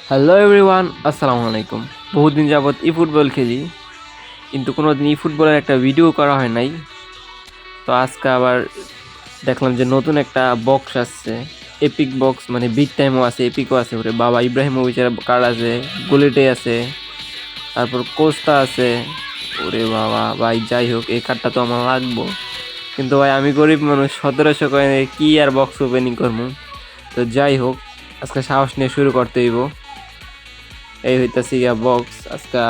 Hello everyone, আসসালামু আলাইকুম। বহুদিন যাবৎ ই ফুটবল খেলি, কিন্তু কোনোদিন ই ফুটবলের একটা ভিডিও করা হয় নাই। তো আজকে আবার দেখলাম যে নতুন একটা বক্স আসছে, এপিক বক্স, মানে বিগ টাইমও আছে, এপিকও আছে। ওরে বাবা, ইব্রাহিমোভিচের কার্ড আছে, গোলেটে আছে, তারপর কোস্তা আছে। ওরে বাবা ভাই, যাই হোক, এই কার্ডটা তো আমার লাগবো। কিন্তু ভাই আমি গরিব মানুষ, 1700 কয়েনে কি আর বক্স ওপেনিং করবো। তো যাই হোক, আজকে সাহস নিয়ে শুরু করতে হইব। এই হইতাছি গিয়া বক্স, আজকা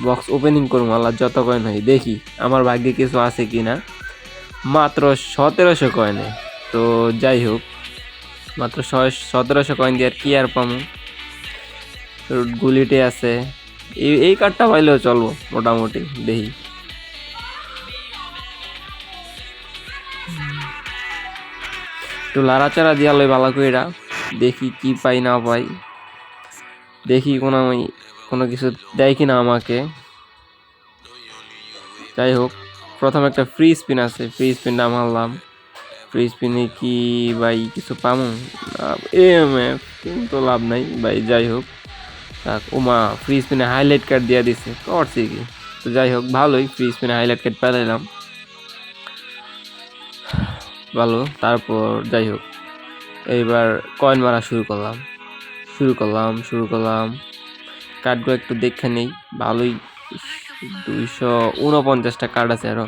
বক্স ওপেনিং করবো। আল্লাহ যত কয়েন হয় দেখি আমার ভাগ্যে কিছু আছে কি না। মাত্র 1700 কয়েনে। তো যাই হোক, মাত্র 1700 কয়েন দিয়ে আর কি আর পামু। গুলিটে আছে, এই কার্ডটা পাইলেও চলবো মোটামুটি। দেখি একটু লাড়াচাড়া দিয়া লই ভালো কইরা, দেখি কি পাই না পাই। দেখি কোনো কিছু দেয় কিনা আমাকে। যাই হোক, প্রথম একটা ফ্রি স্পিন আছে, ফ্রি স্পিনটা মারলাম। ফ্রি স্পিনে কি ভাই কিছু পামু? এএমএফ কিন্তু লাভ নাই ভাই। যাই হোক, থাক। ওমা, ফ্রি স্পিনে হাইলাইট কার্ড দিয়ে দিছে, করছি কি। তো যাই হোক, ভালোই, ফ্রি স্পিনে হাইলাইট কার্ড পেলাম, ভালো। তারপর যাই হোক, এইবার কয়েন মারা শুরু করলাম। কার্ডগুলো একটু দেখে নেই, ভালোই। 249টা কার্ড আছে আরো।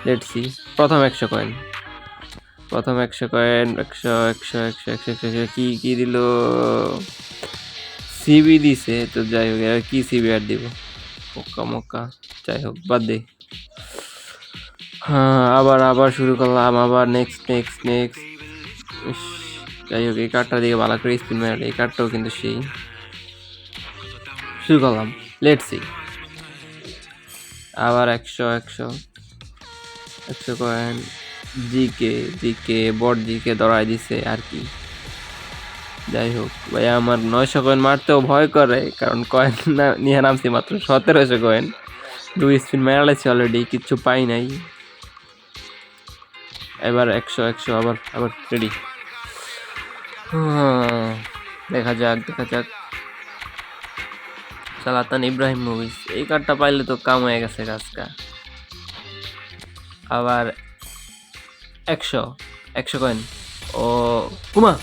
লেটসি, প্রথম 100 কয়েন, 100 কি কি দিল? সিবি দিছে। তো যাই হোক, এবার কি সিবি আর দিব? পোকা মোকা, যাই হোক, বাদ দে। হ্যাঁ, আবার শুরু করলাম, আবার নেক্সট। যাই হোক, এই কার্ডটা দিকে ভালো করে স্পিন মারলে, এই কার্ডটাও কিন্তু সেই। শুরু করলাম, লেটস সি। আবার 100 কয়েন। জিকে বট জিকে ধরাই দিছে আর কি। যাই হোক ভাই, আমার 900 কয়েন মারতেও ভয় করে, কারণ কয়েন নিয়ে নামছি মাত্র 1700 কয়েন। 2 স্পিন মেরালেছি অলরেডি, কিচ্ছু পাই নাই। এবার 100 আবার রেডি। দেখা যাক। সালাতান ইব্রাহিমোভিচ, এই কার্ডটা পাইলে তো কাম হয়ে গেছে কাজটা। আবার 100 কয়েন। ও কুমা,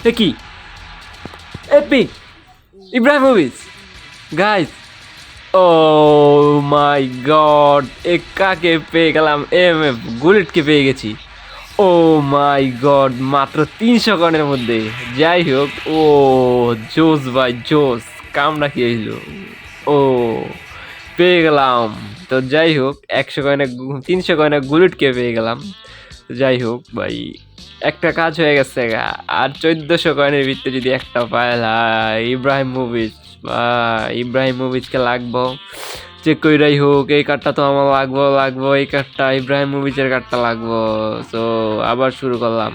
এ কি এপিক ইব্রাহিমোভিচ গাইস! ও মাই গড, এ কাকে পেয়ে গেলাম? এমএফ গুলেটকে পেয়ে গেছি। ও মাই গড, মাত্র 300 কয়েনের মধ্যে। যাই হোক, ও জোস ভাই জোস, কামটা কি হইলো? ও, পেয়ে গেলাম। তো যাই হোক, 300 কয়েনে গুলেটকে পেয়ে গেলাম। যাই হোক ভাই, একটা কাজ হয়ে গেছে গা। আর 1400 কয়েনের ভিতরে যদি একটা পাইলাই ইব্রাহিমোভিচ, বা ইব্রাহিমোভিচকে লাগবো চেক কইরাই হোক। এই কার্ডটা তো আমার লাগবো, এই কার্ডটা ইব্রাহিমোভিচের কার্ডটা লাগবো। তো আবার শুরু করলাম।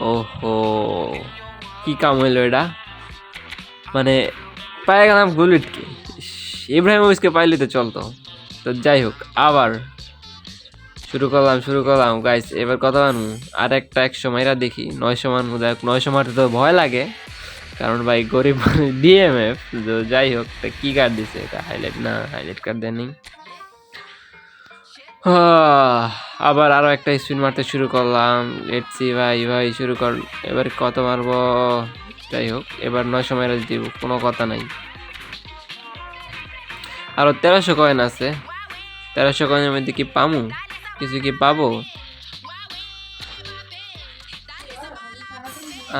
ওহো, কি কাম হইলো এটা? মানে পায়ে গেলাম গুলিটকে, ইব্রাহিমোভিচকে পাইলে তো চলতো। তো যাই হোক, আবার শুরু করলাম গাইস। এবার কথা মানবো, আর একটা 100 মাইরা দেখি। 900 মানবো, দেখ 900 মারতে তো ভয় লাগে, কারণ ভাই গরিব ডিএমএফ। তো যাই হোক, কি কার্ড দিছে এটা? হাইলাইট কার্ড দেয়নি। আবার আরো একটা স্পিন মারতে শুরু করলাম। লেটস সি ভাই শুরু কর। এবার কত মারবো? যাই হোক, এবার 900 মাইরা দিব, কোনো কথা নাই। আরো 1300 কয়েন আছে। 1300 কয়েনের মধ্যে কি পামু? কিছু কি পাবো?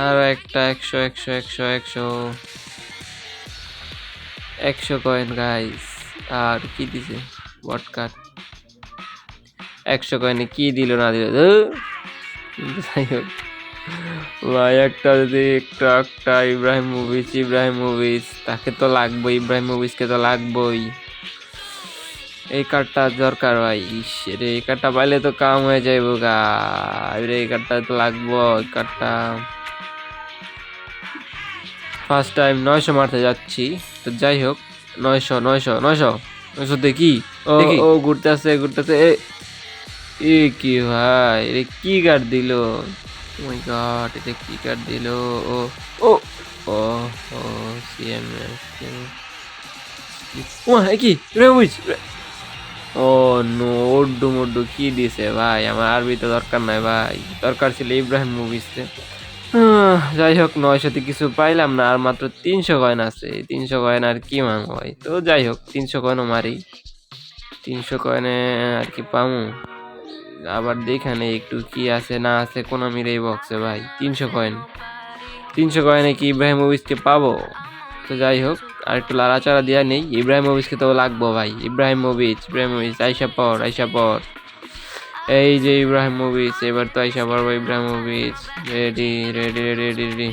আর একটা 100 কয়েন গাইস। আর কি দিছে? বট কার্ড। 100 কয়েনে কি দিল না দিল, যাই হোক ভাই, একটা যদি একটা ইব্রাহিমোভিচ তাকে তো লাগবে, ইব্রাহিমোভিচকে তো লাগবেই। এই কার্ডটা দরকার ভাই। রে, এই কার্ডটা পাইলে তো কাম হয়ে যাইব গা। এই কার্ডটা তো লাগবো। এই কার্ডটা ফার্স্ট টাইম 900 মারতে যাচ্ছি। তো যাই হোক, 900 দেখি। ও ঘুরতেছে। এ কি ভাই, কি কার্ড দিল? মাই গড, এটা কি কার্ড দিল? ও ও ও ও সিএমএস ও কি রেবুইচ। ও নো, ওড্ডু মড্ডু কি দিছে ভাই? আমার আরবি তো দরকার নাই ভাই, দরকার ছিল ইব্রাহিম মুভিসে। যাই হোক, 900তে কিছু পাইলাম না, আর মাত্র 300 কয়েন আছে। 300 কয়েন আর কি মাংবো ভাই? তো যাই হোক, 300 কয়েনও মারি। 300 কয়েনে আর কি পামু? আবার দেখানে একটু কি আছে না আছে কোনামির এই বক্সে ভাই। 300 কয়েন, 300 কয়েনে কি ইব্রাহিম মুভিসকে পাবো? তো যাই হোক, আর একটু লাড়াচাড়া দিয়া নেই। ইব্রাহিম মুভিসকে তো লাগবো ভাই। ইব্রাহিম মুভিস, ইব্রাহিম মুভিস, আইসা পর, আইসা পর। এই যে ইব্রাহিম মুভিস, এবার তো আইসা পড়বো Ibrahim movies. Ready ready ready ready ready.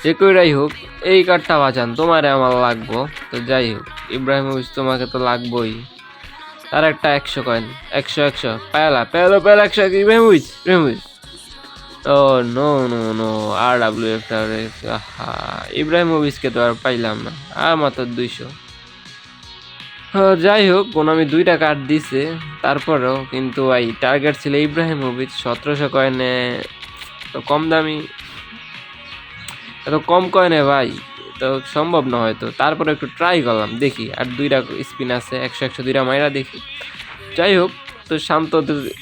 যে কইরাই হোক, এই কার্ডটা বাঁচান, তোমারে আমার লাগবো। তো যাই হোক, ইব্রাহিম মুভিস তোমাকে তো লাগবোই। আর একটা 100 কয়েন, 100 পেলা পেলো পেলা 100 ইব্রাহিম মুভিস, ইব্রাহিম মুভিস। ও নো নো নো, আর ডাব্লিউ এফ ইব্রাহিম মুভিসকে তো আর পাইলাম না, আর মাত্র 200। যাই হোক, কোনামি 2টা কার্ড দিছে, তারপরেও কিন্তু ভাই টার্গেট ছিল ইব্রাহিম মুভিস। 1700 কয়েনে তো কম দামি, এত কম কয়েনে ভাই তো সম্ভব না হয়তো। তারপরে একটু ট্রাই করলাম, দেখি আর 2টা স্পিন আছে, 100 2টা মাইরা দেখি। যাই হোক, তো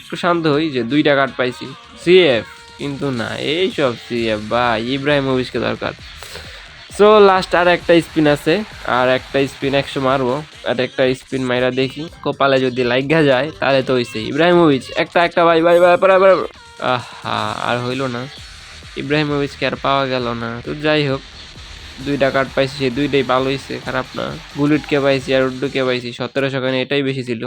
একটু শান্ত হই যে 2টা কার্ড পাইছি। সিএফ কিন্তু না, এইসব সিএফ ভাই, ইব্রাহিম মুভিসকে দরকার। সো লাস্ট আর একটা স্পিন আছে, আর একটা স্পিন 100 মারবো। আর একটা স্পিন মাইরা দেখি, কপালে যদি লাইগা যায় তাহলে তো হইছে। ইব্রাহিমোভিচ একটা একটা ভাই ভাই ভাই আহা, আর হইল না। ইব্রাহিমোভিচকে আর পাওয়া গেল না। তো যাই হোক, 2টা কার্ড পাইছি, সেই 2টাই ভালো হয়েছে, খারাপ না। বুলেটকে পাইছি আর উড্ডুকে পাইছি। 1700 এটাই বেশি ছিল।